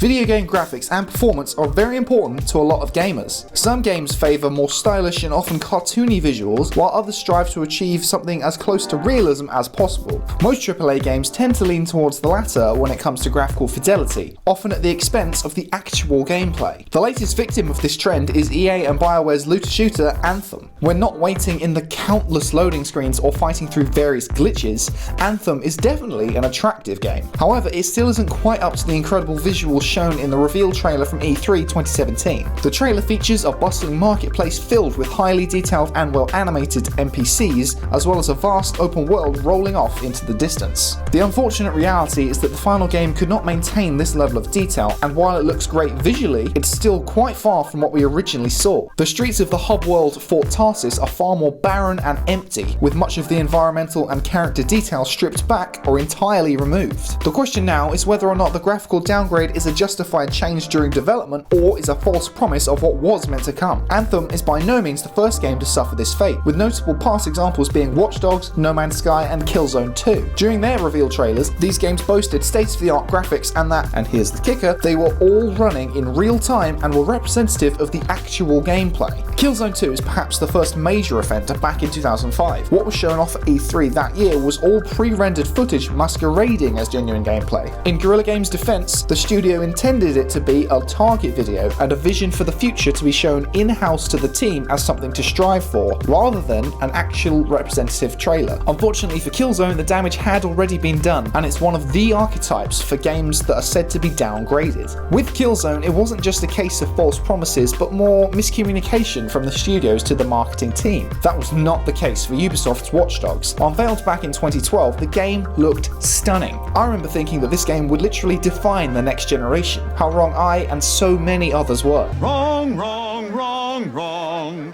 Video game graphics and performance are very important to a lot of gamers. Some games favour more stylish and often cartoony visuals, while others strive to achieve something as close to realism as possible. Most AAA games tend to lean towards the latter when it comes to graphical fidelity, often at the expense of the actual gameplay. The latest victim of this trend is EA and BioWare's looter shooter Anthem. When not waiting in the countless loading screens or fighting through various glitches, Anthem is definitely an attractive game. However, it still isn't quite up to the incredible visuals shown in the reveal trailer from E3 2017. The trailer features a bustling marketplace filled with highly detailed and well animated NPCs, as well as a vast open world rolling off into the distance. The unfortunate reality is that the final game could not maintain this level of detail, and while it looks great visually, it's still quite far from what we originally saw. The streets of the hub world Fort Tarsis are far more barren and empty, with much of the environmental and character detail stripped back or entirely removed. The question now is whether or not the graphical downgrade is a justified change during development or is a false promise of what was meant to come. Anthem is by no means the first game to suffer this fate, with notable past examples being Watch Dogs, No Man's Sky and Killzone 2. During their reveal trailers, these games boasted state-of-the-art graphics and here's the kicker, they were all running in real time and were representative of the actual gameplay. Killzone 2 is perhaps the first major offender back in 2005. What was shown off at E3 that year was all pre-rendered footage masquerading as genuine gameplay. In Guerrilla Games' defense, the studio intended it to be a target video and a vision for the future to be shown in-house to the team as something to strive for, rather than an actual representative trailer. Unfortunately for Killzone, the damage had already been done, and it's one of the archetypes for games that are said to be downgraded. With Killzone, it wasn't just a case of false promises, but more miscommunication from the studios to the marketing team. That was not the case for Ubisoft's Watch Dogs. Unveiled back in 2012, the game looked stunning. I remember thinking that this game would literally define the next generation. How wrong I and so many others were. Wrong, wrong, wrong, wrong.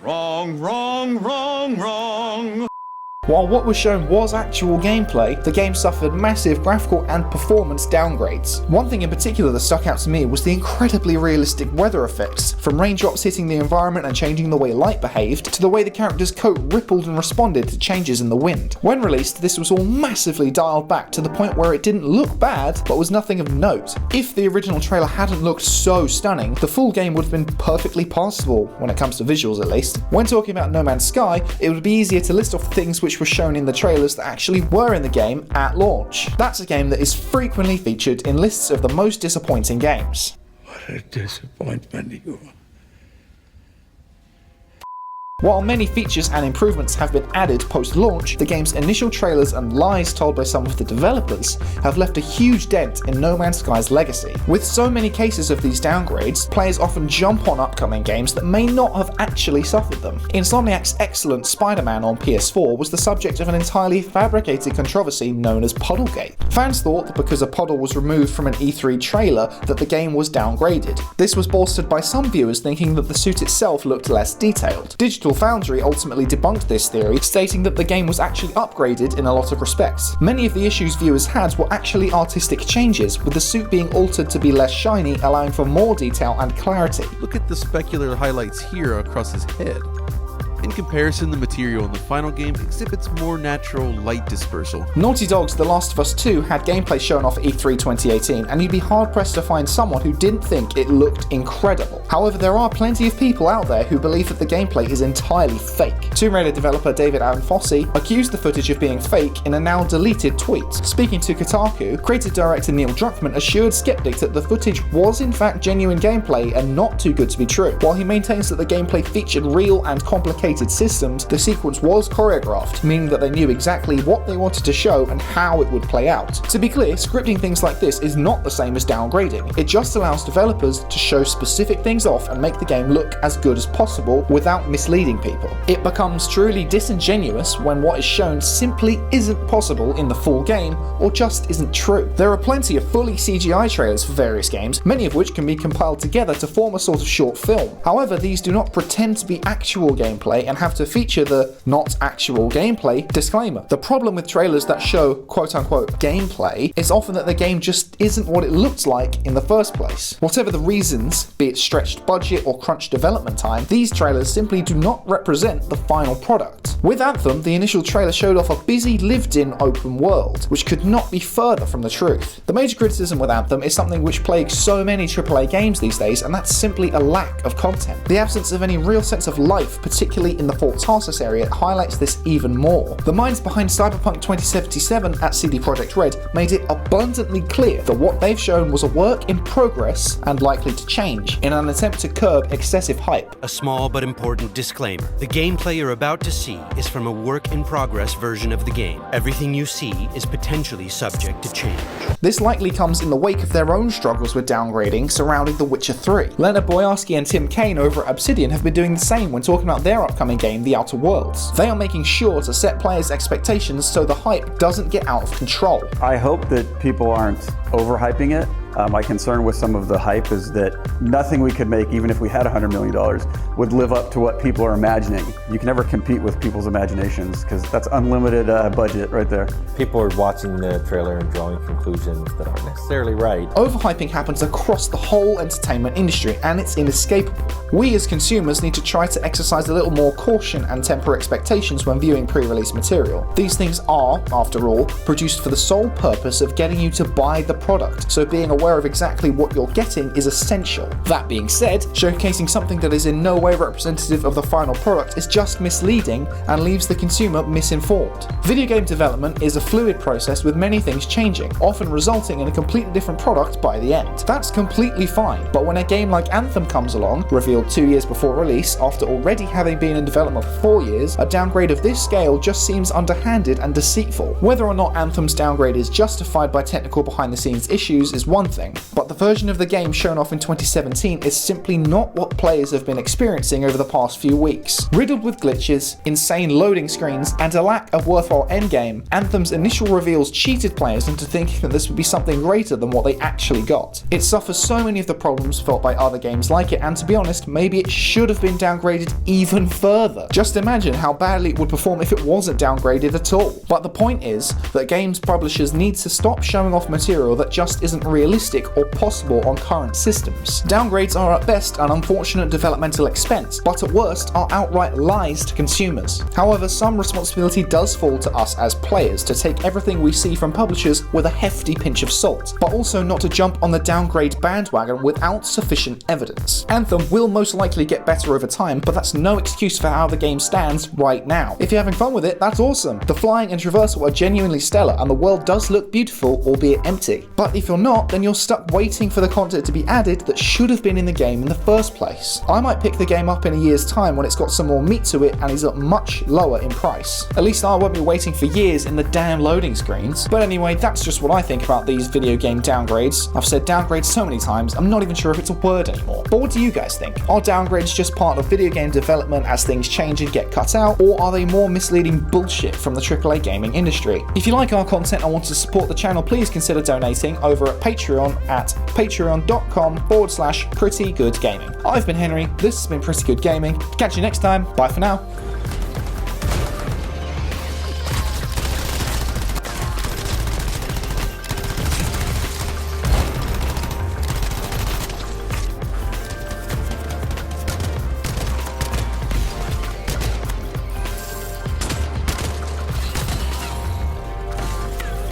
Wrong, wrong, wrong, wrong. While what was shown was actual gameplay, the game suffered massive graphical and performance downgrades. One thing in particular that stuck out to me was the incredibly realistic weather effects, from raindrops hitting the environment and changing the way light behaved, to the way the character's coat rippled and responded to changes in the wind. When released, this was all massively dialed back to the point where it didn't look bad, but was nothing of note. If the original trailer hadn't looked so stunning, the full game would have been perfectly passable, when it comes to visuals at least. When talking about No Man's Sky, it would be easier to list off things which were shown in the trailers that actually were in the game at launch. That's a game that is frequently featured in lists of the most disappointing games. What a disappointment you are. While many features and improvements have been added post-launch, the game's initial trailers and lies told by some of the developers have left a huge dent in No Man's Sky's legacy. With so many cases of these downgrades, players often jump on upcoming games that may not have actually suffered them. Insomniac's excellent Spider-Man on PS4 was the subject of an entirely fabricated controversy known as Puddlegate. Fans thought that because a puddle was removed from an E3 trailer that the game was downgraded. This was bolstered by some viewers thinking that the suit itself looked less detailed. Digital Foundry ultimately debunked this theory, stating that the game was actually upgraded in a lot of respects. Many of the issues viewers had were actually artistic changes, with the suit being altered to be less shiny, allowing for more detail and clarity. Look at the specular highlights here across his head. In comparison, the material in the final game exhibits more natural light dispersal. Naughty Dog's The Last of Us 2 had gameplay shown off at E3 2018, and you'd be hard-pressed to find someone who didn't think it looked incredible. However, there are plenty of people out there who believe that the gameplay is entirely fake. Tomb Raider developer David Allen Fossey accused the footage of being fake in a now-deleted tweet. Speaking to Kotaku, creative director Neil Druckmann assured skeptics that the footage was in fact genuine gameplay and not too good to be true. While he maintains that the gameplay featured real and complicated systems, the sequence was choreographed, meaning that they knew exactly what they wanted to show and how it would play out. To be clear, scripting things like this is not the same as downgrading. It just allows developers to show specific things off and make the game look as good as possible without misleading people. It becomes truly disingenuous when what is shown simply isn't possible in the full game or just isn't true. There are plenty of fully CGI trailers for various games, many of which can be compiled together to form a sort of short film. However, these do not pretend to be actual gameplay and have to feature the the not actual gameplay disclaimer. The problem with trailers that show quote-unquote gameplay is often that the game just isn't what it looked like in the first place. Whatever the reasons, be it stretched budget or crunched development time, these trailers simply do not represent the final product. With Anthem, the initial trailer showed off a busy, lived-in open world, which could not be further from the truth. The major criticism with Anthem is something which plagues so many AAA games these days, and that's simply a lack of content. The absence of any real sense of life, particularly in the Fort Tarsus area, highlights this even more. The minds behind Cyberpunk 2077 at CD Projekt Red made it abundantly clear that what they've shown was a work in progress and likely to change, in an attempt to curb excessive hype. A small but important disclaimer. The gameplay you're about to see is from a work-in-progress version of the game. Everything you see is potentially subject to change. This likely comes in the wake of their own struggles with downgrading surrounding The Witcher 3. Leonard Boyarsky and Tim Kaine over at Obsidian have been doing the same when talking about their upcoming game, The Outer Worlds. They are making sure to set players' expectations so the hype doesn't get out of control. I hope that people aren't overhyping it. My concern with some of the hype is that nothing we could make, even if we had $100 million, would live up to what people are imagining. You can never compete with people's imaginations because that's unlimited budget right there. People are watching the trailer and drawing conclusions that aren't necessarily right. Overhyping happens across the whole entertainment industry, and it's inescapable. We as consumers need to try to exercise a little more caution and temper expectations when viewing pre-release material. These things are, after all, produced for the sole purpose of getting you to buy the product, so being aware of exactly what you're getting is essential. That being said, showcasing something that is in no way representative of the final product is just misleading and leaves the consumer misinformed. Video game development is a fluid process with many things changing, often resulting in a completely different product by the end. That's completely fine, but when a game like Anthem comes along, revealed 2 years before release, after already having been in development for 4 years, a downgrade of this scale just seems underhanded and deceitful. Whether or not Anthem's downgrade is justified by technical behind-the-scenes issues is one thing, but the version of the game shown off in 2017 is simply not what players have been experiencing over the past few weeks. Riddled with glitches, insane loading screens, and a lack of worthwhile endgame, Anthem's initial reveals cheated players into thinking that this would be something greater than what they actually got. It suffers so many of the problems felt by other games like it, and to be honest, maybe it should have been downgraded even further. Just imagine how badly it would perform if it wasn't downgraded at all. But the point is that games publishers need to stop showing off material that just isn't realistic or possible on current systems. Downgrades are at best an unfortunate developmental expense, but at worst are outright lies to consumers. However, some responsibility does fall to us as players to take everything we see from publishers with a hefty pinch of salt, but also not to jump on the downgrade bandwagon without sufficient evidence. Anthem will most likely get better over time, but that's no excuse for how the game stands right now. If you're having fun with it, that's awesome. The flying and traversal are genuinely stellar, and the world does look beautiful, albeit empty. But if you're not, then you're stuck waiting for the content to be added that should have been in the game in the first place. I might pick the game up in a year's time when it's got some more meat to it and is up much lower in price. At least I won't be waiting for years in the damn loading screens. But anyway, that's just what I think about these video game downgrades. I've said downgrades so many times, I'm not even sure if it's a word anymore. But what do you guys think? Are downgrades just part of video game development as things change and get cut out, or are they more misleading bullshit from the AAA gaming industry? If you like our content and want to support the channel, please consider donating over at Patreon at patreon.com/prettygoodgaming. I've been Henry, this has been Pretty Good Gaming. Catch you next time, bye for now.